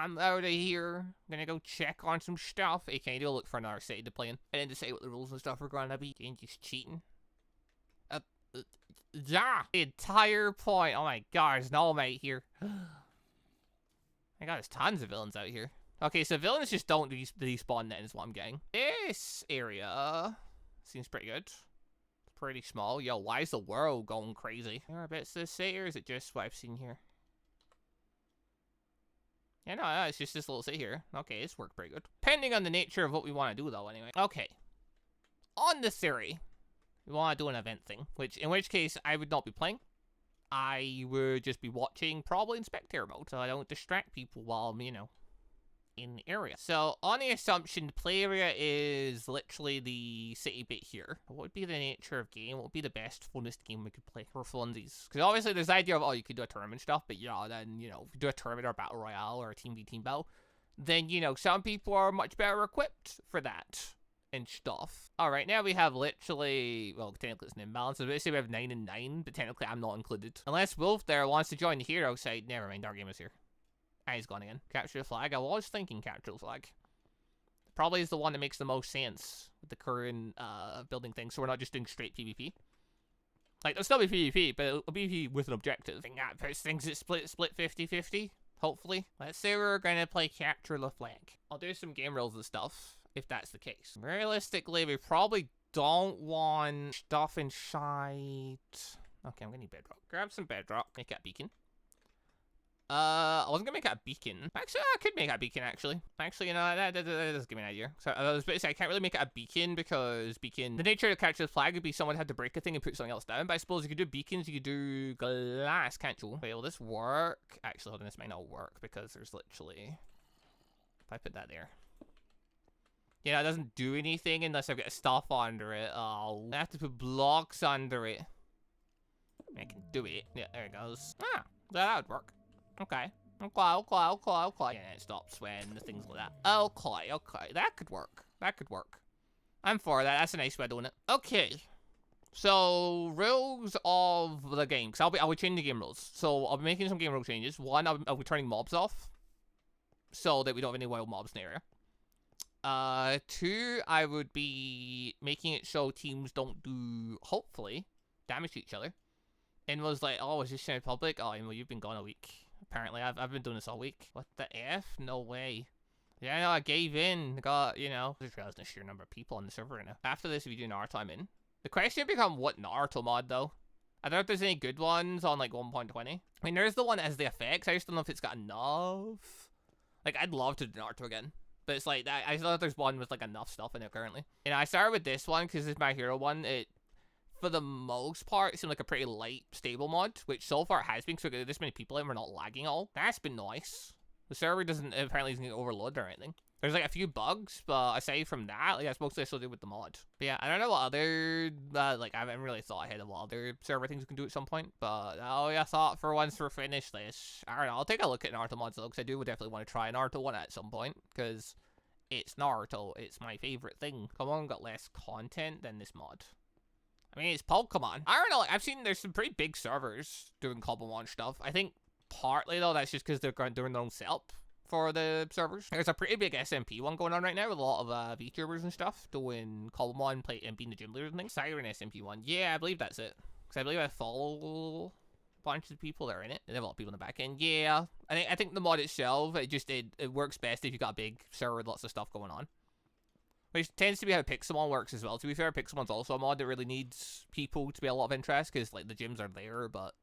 I'm out of here. Gonna go check on some stuff. Okay, do look for another city to play in. And then decide what the rules and stuff are gonna be. And just cheating. Yeah! The entire point. Oh my god, there's an all-mate here. My god, there's tons of villains out here. Okay, so villains just don't despawn then is what I'm getting. This area seems pretty good. Pretty small. Yo, why is the world going crazy? There are bits to the city, or is it just what I've seen here? Yeah, no, it's just this little city here. Okay, it's worked pretty good. Depending on the nature of what we want to do, though, anyway. Okay. On the theory, we want to do an event thing, in which case I would not be playing. I would just be watching, probably in spectator mode, so I don't distract people while I'm, you know, in the area. So, on the assumption the play area is literally the city bit here, what would be the nature of game? What would be the best, funnest game we could play for funsies? Because obviously there's the idea of, oh, you could do a tournament stuff, but yeah, then, you know, if you do a tournament or a battle royale or a team v team battle, then, you know, some people are much better equipped for that and stuff. Alright, now we have literally, well, technically it's an imbalance. So basically we have 9 and 9, but technically I'm not included. Unless Wolf there wants to join the hero side. Never mind, our game is here. And he's gone again. Capture the flag. I was thinking capture the flag. Probably is the one that makes the most sense with the current building thing, so we're not just doing straight PvP. Like, there'll still be PvP, but it'll be PvP with an objective. I think that puts things at split 50-50, hopefully. Let's say we're gonna play capture the flag. I'll do some game rules and stuff, if that's the case. Realistically, we probably don't want stuff inside. Okay, I'm gonna need bedrock. Grab some bedrock, make it a beacon. I wasn't gonna make it a beacon. Actually, I could make it a beacon, actually. Actually, you know, that does give me an idea. So, I was about to say, I can't really make it a beacon because the nature of capture the flag would be someone had to break a thing and put something else down. But I suppose you could do beacons, you could do glass, can't you? Wait, will this work? Actually, hold on, this might not work because there's literally... If I put that there. Yeah, it doesn't do anything unless I've got stuff under it. Oh, I have to put blocks under it. I can do it. Yeah, there it goes. Ah, that would work. Okay. Okay. Yeah, it stops when the things like that. Okay. That could work. I'm for that. That's a nice way of doing it. Okay. So, rules of the game. Because I'll be changing the game rules. So, I'll be making some game rule changes. One, I'll be turning mobs off. So that we don't have any wild mobs in the area. Two, I would be making it so teams don't do, hopefully, damage to each other. And was like, oh, is this in public? Oh, well, you've been gone a week. Apparently, I've been doing this all week. What the F? No way. Yeah, no, I gave in. I got, you know, I just realized the sheer number of people on the server right now. After this, if you do Naruto, I'm in. The question become what Naruto mod, though. I don't know if there's any good ones on, like, 1.20. I mean, there's the one that has the effects. I just don't know if it's got enough. Like, I'd love to do Naruto again. But it's like, I don't know if there's one with, like, enough stuff in it currently. And I started with this one because it's my hero one. It, for the most part, it seemed like a pretty light, stable mod, which so far it has been, so we got this many people in, we're not lagging at all. That's been nice. The server apparently isn't getting overloaded or anything. There's like a few bugs, but aside from that, like, that's mostly associated with the mod. But yeah, I don't know what other, like, I haven't really thought ahead of what other server things we can do at some point, but oh yeah, I thought for once we're finished this. I don't know, I'll take a look at Naruto mods though, because I do definitely want to try an Naruto one at some point, because it's Naruto, it's my favorite thing. Come on, got less content than this mod. I mean, it's Pokemon. I don't know, like, I've seen there's some pretty big servers doing Pokemon stuff. I think partly, though, that's just because they're doing their own setup for the servers. There's a pretty big SMP one going on right now with a lot of VTubers and stuff doing Pokemon, and being the gym leaders and things. Siren SMP one. Yeah, I believe that's it. Because I believe I follow a bunch of people that are in it. They have a lot of people in the back end. Yeah. I think the mod itself, it works best if you've got a big server with lots of stuff going on. Which tends to be how Pixelmon works as well. To be fair, Pixelmon's also a mod that really needs people to be a lot of interest, because, like, the gyms are there, but...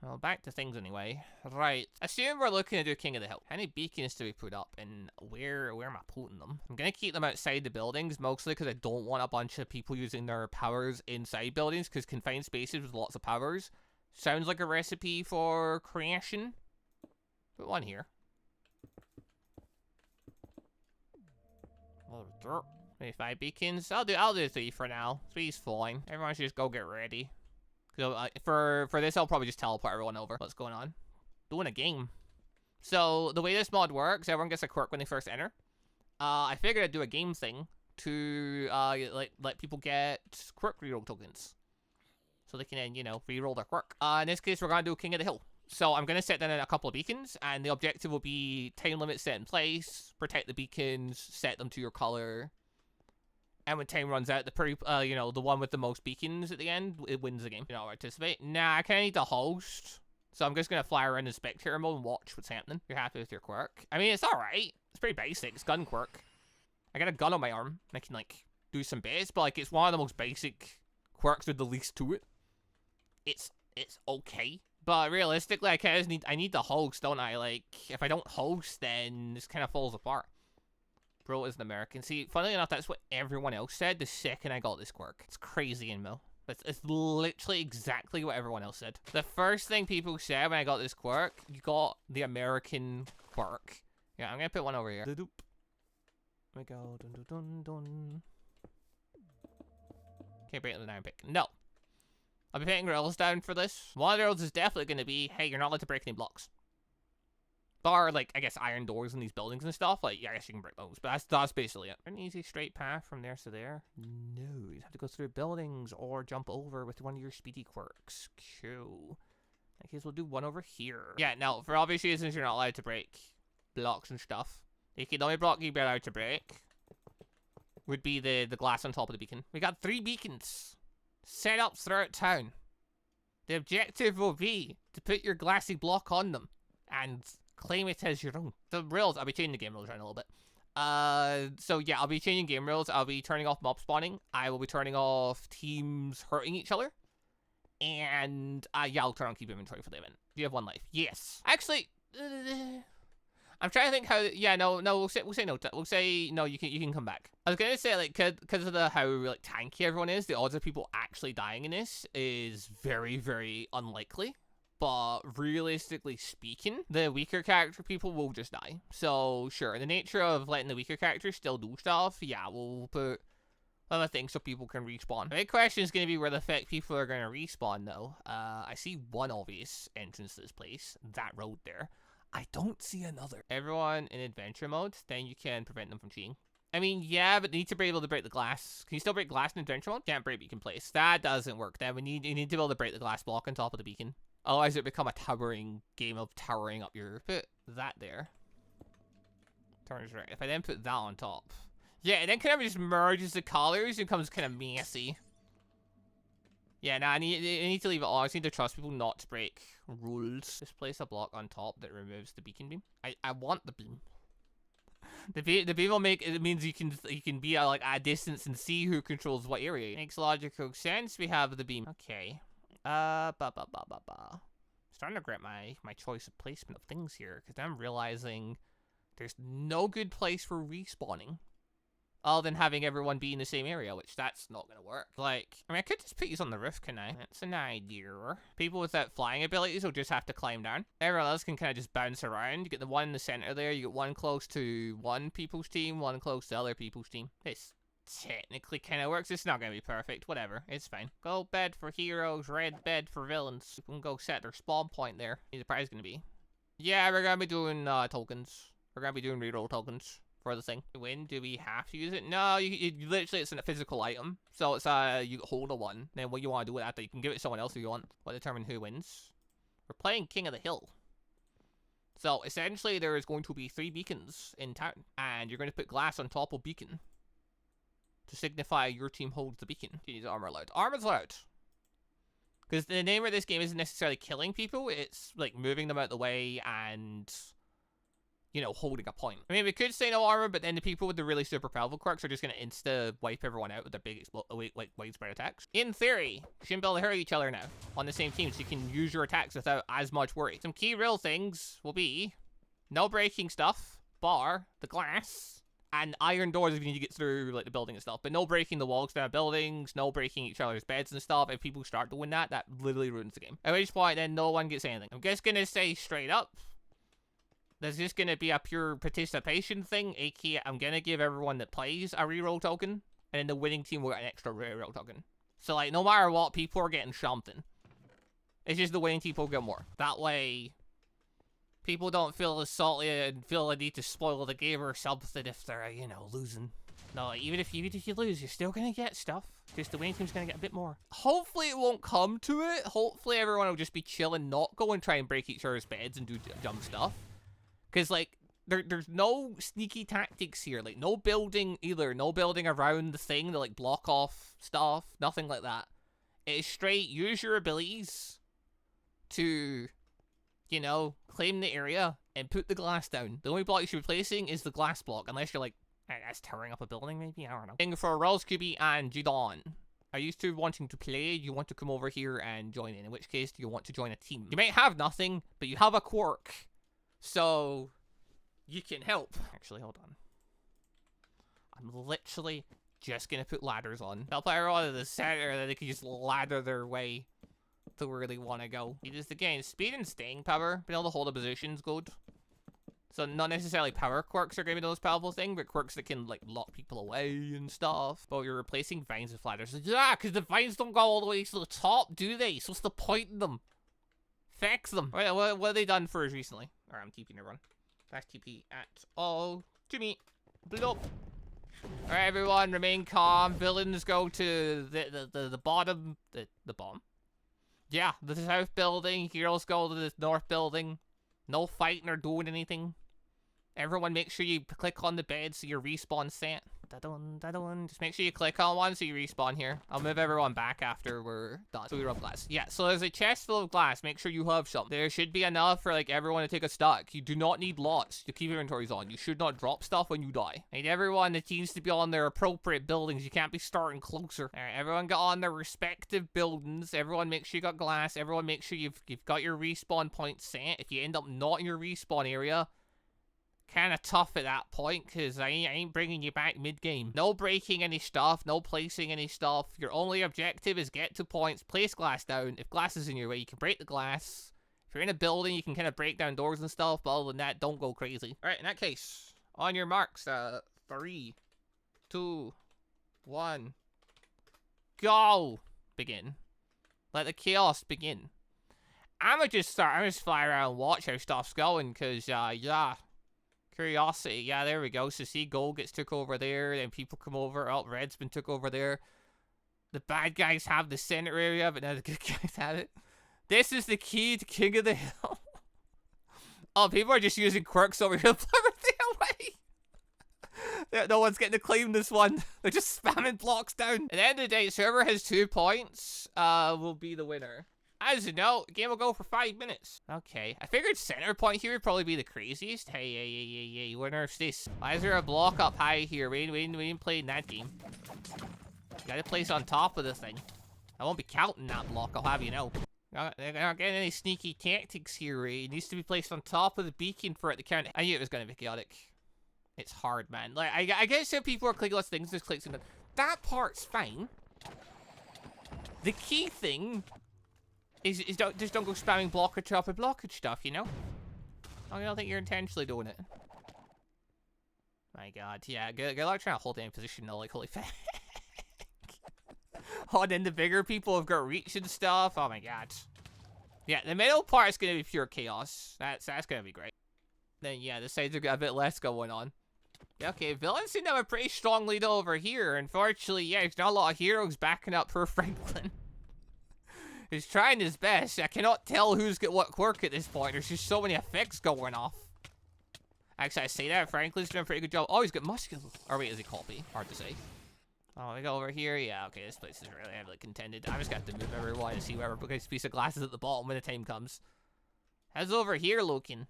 Well, back to things anyway. Right. Assume we're looking to do King of the Hill. How many beacons do we put up, and where am I putting them? I'm gonna keep them outside the buildings, mostly because I don't want a bunch of people using their powers inside buildings, because confined spaces with lots of powers sounds like a recipe for creation. Put one here. 25 beacons. I'll do 3 for now. 3's fine. Everyone should just go get ready. So, for this, I'll probably just teleport everyone over. What's going on? Doing a game. So, the way this mod works, everyone gets a quirk when they first enter. I figured I'd do a game thing to, let people get quirk reroll tokens. So they can then, you know, reroll their quirk. In this case, we're gonna do King of the Hill. So I'm going to set down a couple of beacons, and the objective will be time limits set in place, protect the beacons, set them to your color, and when time runs out, the one with the most beacons at the end, it wins the game. You know, participate. Nah, I kind of need to host, so I'm just going to fly around in spectator mode and watch what's happening. You're happy with your quirk? I mean, it's alright. It's pretty basic. It's gun quirk. I got a gun on my arm. I can, like, do some bits, but, like, it's one of the most basic quirks with the least to it. It's okay. But realistically, I need to host, don't I? Like, if I don't host, then this kind of falls apart. Bro is an American. See, funnily enough, that's what everyone else said the second I got this quirk. It's crazy in Mill. It's literally exactly what everyone else said. The first thing people said when I got this quirk, you got the American quirk. Yeah, I'm gonna put one over here. Here we go. Dun, dun, dun, dun. Okay, break the down pick. No. I'll be putting rules down for this. One of the rules is definitely going to be, hey, you're not allowed to break any blocks. Bar, like, I guess iron doors in these buildings and stuff. Like, yeah, I guess you can break those, but that's basically it. An easy straight path from there to there? No, you have to go through buildings or jump over with one of your speedy quirks. Cool. I guess we'll do one over here. Yeah, no, for obvious reasons, you're not allowed to break blocks and stuff. The only block you'd be allowed to break would be the glass on top of the beacon. We got 3 beacons set up throughout town. The objective will be to put your glassy block on them and claim it as your own. The rules, I'll be changing the game rules around a little bit. So yeah, I'll be changing game rules. I'll be turning off mob spawning. I will be turning off teams hurting each other. And yeah, I'll turn on keep inventory for the event. Do you have 1 life? Yes. Actually, I'm trying to think how. Yeah, no. We'll say no. We'll say no. You can come back. I was gonna say like because of how like tanky everyone is, the odds of people actually dying in this is very, very unlikely. But realistically speaking, the weaker character people will just die. So sure, the nature of letting the weaker characters still do stuff, yeah, we'll put other things so people can respawn. The big question is gonna be where the heck people are gonna respawn though. I see one obvious entrance to this place, that road there. I don't see another. Everyone in adventure mode, then you can prevent them from cheating. I mean, yeah, but you need to be able to break the glass. Can you still break glass in adventure mode? Can't break beacon place. That doesn't work. Then you need to be able to break the glass block on top of the beacon. Otherwise, it become a towering game of towering up your... Put that there. Turns right. If I then put that on top. Yeah, and then kind of just merges the colors and becomes kind of messy. Yeah, nah, I need to leave it all. I just need to trust people not to break rules. Just place a block on top that removes the beacon beam. I want the beam. The beam make it means you can be at like a distance and see who controls what area. Makes logical sense. We have the beam. Okay. Starting to regret my choice of placement of things here because I'm realizing there's no good place for respawning. Other than having everyone be in the same area, which that's not gonna work. Like, I mean, I could just put these on the roof, can I? That's an idea. People without flying abilities will just have to climb down. Everyone else can kind of just bounce around. You get the one in the center there. You get one close to one people's team, one close to other people's team. This technically kind of works. It's not gonna be perfect. Whatever. It's fine. Gold bed for heroes, red bed for villains. You can go set their spawn point there. What's the prize gonna be? Yeah, we're gonna be doing tokens. We're gonna be doing reroll tokens. For the thing. When do we have to use it? No, you literally it's a physical item. So it's you hold a 1. Then what you want to do with that, you can give it to someone else if you want. What determine who wins? We're playing King of the Hill. So essentially there is going to be 3 beacons in town. And you're going to put glass on top of beacon. To signify your team holds the beacon. Use armor allowed. Armor's allowed. Because the name of this game isn't necessarily killing people. It's like moving them out the way and... you know, holding a point. I mean, we could say no armor, but then the people with the really super powerful quirks are just going to insta-wipe everyone out with their big, widespread attacks. In theory, you shouldn't be able to hurt each other now on the same team, so you can use your attacks without as much worry. Some key real things will be no breaking stuff, bar, the glass, and iron doors if you need to get through, like, the building and stuff. But no breaking the walls down buildings, no breaking each other's beds and stuff. If people start doing that, that literally ruins the game. At which point, then no one gets anything. I'm just going to say straight up, there's just going to be a pure participation thing, aka I'm going to give everyone that plays a reroll token, and then the winning team will get an extra reroll token. So, like, no matter what, people are getting something. It's just the winning team will get more. That way, people don't feel as salty and feel the need to spoil the game or something if they're, you know, losing. No, even if you lose, you're still gonna get stuff. Just the winning team's gonna get a bit more. Hopefully it won't come to it. Hopefully everyone will just be chilling, not go and try and break each other's beds and do dumb stuff. Because, like, there's no sneaky tactics here. Like, no building either. No building around the thing to, like, block off stuff. Nothing like that. It is straight, use your abilities to, you know, claim the area and put the glass down. The only block you should be placing is the glass block, unless you're like, that's towering up a building, maybe? I don't know. Thing for Rolls QB and Jidon. Are you still wanting to play? You want to come over here and join in which case, do you want to join a team? You might have nothing, but you have a quirk. So, you can help. Actually, hold on. I'm literally just gonna put ladders on. I'll put everyone in the center that they can just ladder their way to where they want to go. You just, again, speed and staying power. Being able to hold a position's good. So not necessarily power quirks are going to be the most powerful thing, but quirks that can, like, lock people away and stuff. But you're replacing vines with ladders. Yeah, because the vines don't go all the way to the top, do they? So what's the point in them? Fix them. Alright, what have they done for us recently? Alright, I'm TPing everyone. That's TP at all to me. Bloop. Alright, everyone, remain calm. Villains go to the bottom. The bottom? Yeah, the south building. Heroes go to the north building. No fighting or doing anything. Everyone make sure you click on the bed so your respawn set. Just make sure you click on one so you respawn here. I'll move everyone back after we're done. So we rub glass. Yeah, so there's a chest full of glass. Make sure you have some. There should be enough for like everyone to take a stack. You do not need lots to keep inventories on. You should not drop stuff when you die. And everyone that needs to be on their appropriate buildings. You can't be starting closer. Alright, everyone got on their respective buildings. Everyone make sure you got glass. Everyone make sure you've got your respawn point set. If you end up not in your respawn area, kind of tough at that point, because I ain't bringing you back mid-game. No breaking any stuff, no placing any stuff. Your only objective is get to points, place glass down. If glass is in your way, you can break the glass. If you're in a building, you can kind of break down doors and stuff, but other than that, don't go crazy. Alright, in that case, on your marks, 3, 2, 1, go! Begin. Let the chaos begin. I'm gonna just fly around and watch how stuff's going, because, yeah. Curiosity, yeah, there we go. So see, gold gets took over there, then people come over. Oh, red's been took over there. The bad guys have the center area, but now the good guys have it. This is the key to King of the Hill. Oh, people are just using quirks over here to blow everything away. No one's getting to claim this one. They're just spamming blocks down. At the end of the day, whoever has 2 points will be the winner. As you know, the game will go for 5 minutes. Okay, I figured center point here would probably be the craziest. Hey, winner of this. Why is there a block up high here? We didn't play in that game. You gotta place on top of the thing. I won't be counting that block, I'll have you know. They're not getting any sneaky tactics here. It needs to be placed on top of the beacon for it to count. I knew it was gonna be chaotic. It's hard, man. Like, I guess some people are clicking lots of things, just clicks in. That part's fine. The key thing is just don't go spamming blockage off of blockage stuff, you know? I don't think you're intentionally doing it. My god, yeah, good luck trying to hold any position though, like, holy fuck. Oh, and then the bigger people have got reach and stuff, oh my god. Yeah, the middle part is gonna be pure chaos. That's gonna be great. Then yeah, the sides have got a bit less going on. Okay, villains seem to have a pretty strong lead over here. Unfortunately, yeah, there's not a lot of heroes backing up per Franklin. He's trying his best. I cannot tell who's got what quirk at this point. There's just so many effects going off. Actually, I say that. Franklin's doing a pretty good job. Oh, he's got muscular. Or wait, is he copy? Hard to say. Oh, we go over here. Yeah, okay, this place is really heavily contended. I just got to move everyone to see whoever gets a piece of glass is at the bottom when the time comes. How's over here looking?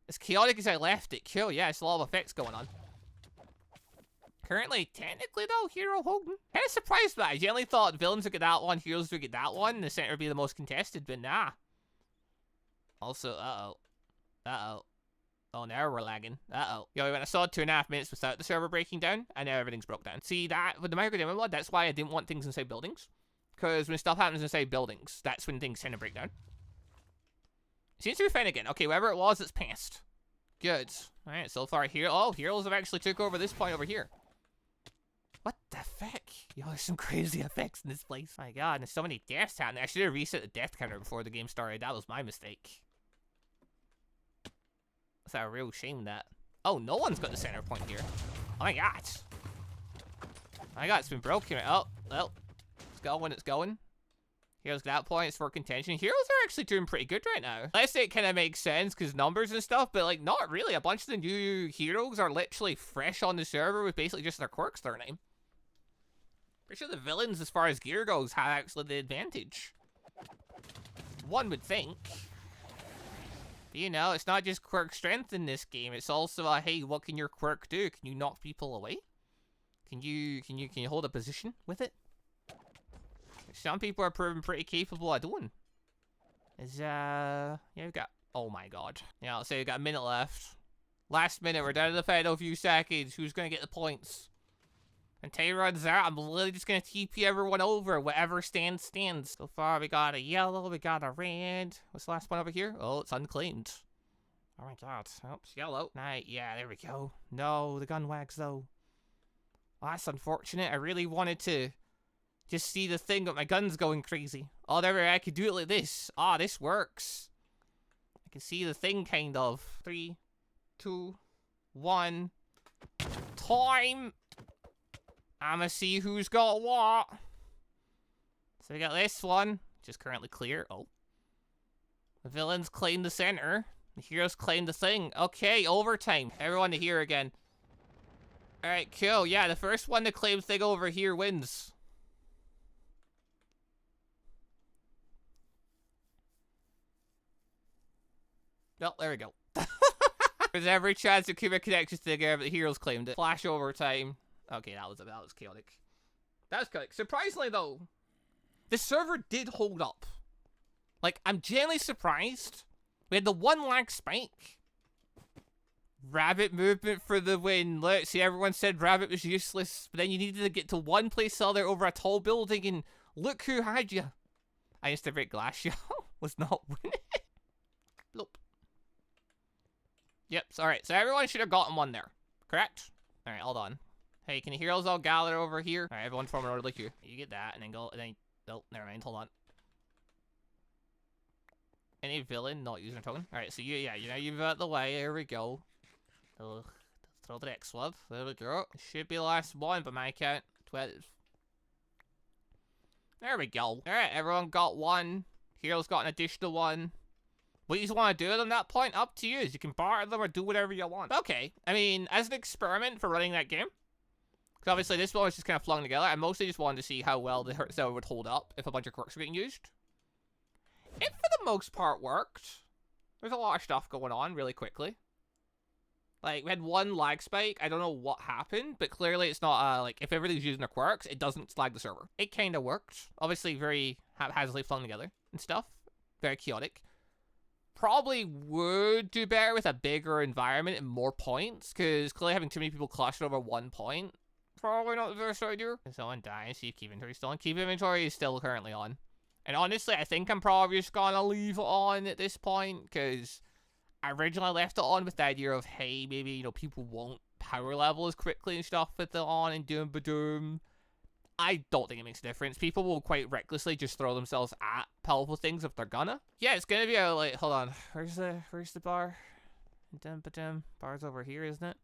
As chaotic as I left it. Cool, yeah, it's a lot of effects going on. Currently, technically though, Hero Hogan. Kind of surprised by it. I generally thought villains would get that one, heroes would get that one, and the center would be the most contested, but nah. Also, uh-oh. Oh, now we're lagging. Uh-oh. Yo, we went a solid 2.5 minutes without the server breaking down, and now everything's broke down. See, that, with the microdemo mod, that's why I didn't want things inside buildings. Because when stuff happens inside buildings, that's when things tend to break down. Seems to be fine again. Okay, wherever it was, it's passed. Good. Alright, so far here. Oh, heroes have actually took over this point over here. What the fuck? Yo, there's some crazy effects in this place. My god, there's so many deaths happening. I should have reset the death counter before the game started. That was my mistake. That's a real shame that. Oh, no one's got the center point here. Oh my god. Oh my god, it's been broken. Oh, well. It's going, it's going. Heroes get out points for contention. Heroes are actually doing pretty good right now. Unless it kind of makes sense because numbers and stuff, but like not really. A bunch of the new heroes are literally fresh on the server with basically just their quirks their name. Pretty sure the villains, as far as gear goes, have actually the advantage. One would think. But, you know, it's not just quirk strength in this game. It's also hey, what can your quirk do? Can you knock people away? Can you hold a position with it? Some people are proving pretty capable of doing. Yeah, we've got, oh my god. Yeah, let's say we've got a minute left. Last minute, we're down to the final few seconds. Who's gonna get the points? And Tayron's out. I'm literally just gonna TP everyone over. Whatever stands. So far, we got a yellow, we got a red. What's the last one over here? Oh, it's unclaimed. Oh my god. Oh, it's yellow. Night, yeah, there we go. No, the gun wags though. Oh, that's unfortunate. I really wanted to just see the thing with my guns going crazy. Oh, there I could do it like this. Ah, this works. I can see the thing kind of. 3, 2, 1. Time! I'ma see who's got what. So we got this one, which is currently clear. Oh. The villains claim the center. The heroes claim the thing. Okay, overtime. Everyone to here again. Alright, cool. Yeah, the first one to claim thing over here wins. Well, there we go. There's every chance it could be connected together, but the heroes claimed it. Flash overtime. Okay, that was chaotic. That was chaotic. Surprisingly, though, the server did hold up. Like, I'm genuinely surprised. We had the one lag spike. Rabbit movement for the win. Let's see, everyone said Rabbit was useless, but then you needed to get to one place or other over a tall building, and look who had you. I used to break glass, yo. Was not winning. Nope. Yep, alright, so everyone should have gotten one there. Correct? Alright, hold on. Hey, can the heroes all gather over here? Alright, everyone form an order like you. You get that, and then go, and then, oh, never mind, hold on. Any villain not using a token? Alright, so yeah, you know, you've got the way, here we go. Oh, throw the next one. There we go. It should be the last one by my count. 12. There we go. Alright, everyone got one. Heroes got an additional one. What you want to do at them that point, up to you. You can barter them or do whatever you want. Okay, I mean, as an experiment for running that game, because obviously this one was just kind of flung together, I mostly just wanted to see how well the server would hold up if a bunch of quirks were getting used. It, for the most part, worked. There's a lot of stuff going on really quickly. Like, we had one lag spike. I don't know what happened, but clearly it's not, like, if everybody's using their quirks, it doesn't slag the server. It kind of worked. Obviously, very haphazardly flung together and stuff. Very chaotic. Probably would do better with a bigger environment and more points, because clearly having too many people clustered over one point, probably not the best idea. Someone dies, see if keep inventory still on. Keep inventory is still currently on. And honestly, I think I'm probably just gonna leave it on at this point, because I originally left it on with the idea of, hey, maybe, you know, people won't power level as quickly and stuff with it on and doom ba-doom. I don't think it makes a difference. People will quite recklessly just throw themselves at powerful things if they're gonna. Yeah, it's gonna be a, like, hold on. Where's the bar? Bar's over here, isn't it?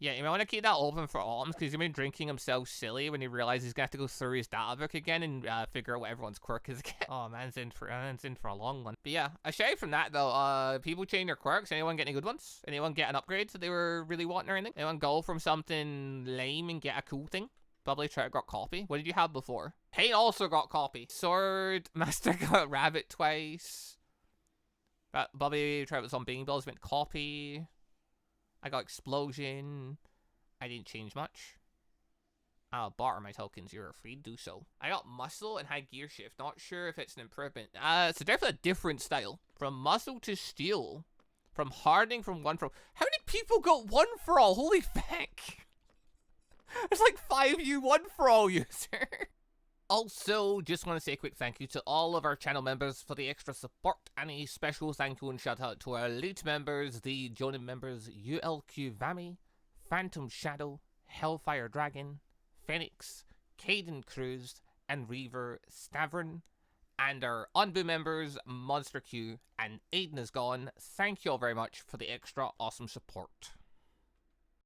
Yeah, you might want to keep that open for Autumn, because he's gonna be drinking himself silly when he realizes he's gonna have to go through his data book again and figure out what everyone's quirk is again. Oh, man's in for a long one. But yeah, aside from that though, people change their quirks. Anyone get any good ones? Anyone get an upgrade that they were really wanting or anything? Anyone go from something lame and get a cool thing? Probably try to got copy. What did you have before? Paint also got copy. Sword. Master got rabbit twice. Bobby tried with some being bills, went copy. I got explosion. I didn't change much. I'll barter my tokens. You're free to do so. I got muscle and high gear shift. Not sure if it's an improvement. It's definitely a different style. From muscle to steel. From hardening from one for all. How many people got one for all? Holy feck. There's like 5 1 for all user. Also, just want to say a quick thank you to all of our channel members for the extra support. And a special thank you and shout out to our elite members, the joining members ULQ Vami, Phantom Shadow, Hellfire Dragon, Phoenix, Caden Cruz, and Reaver Stavern. And our ANBU members, MonsterQ and AdenIsGone. Thank you all very much for the extra awesome support.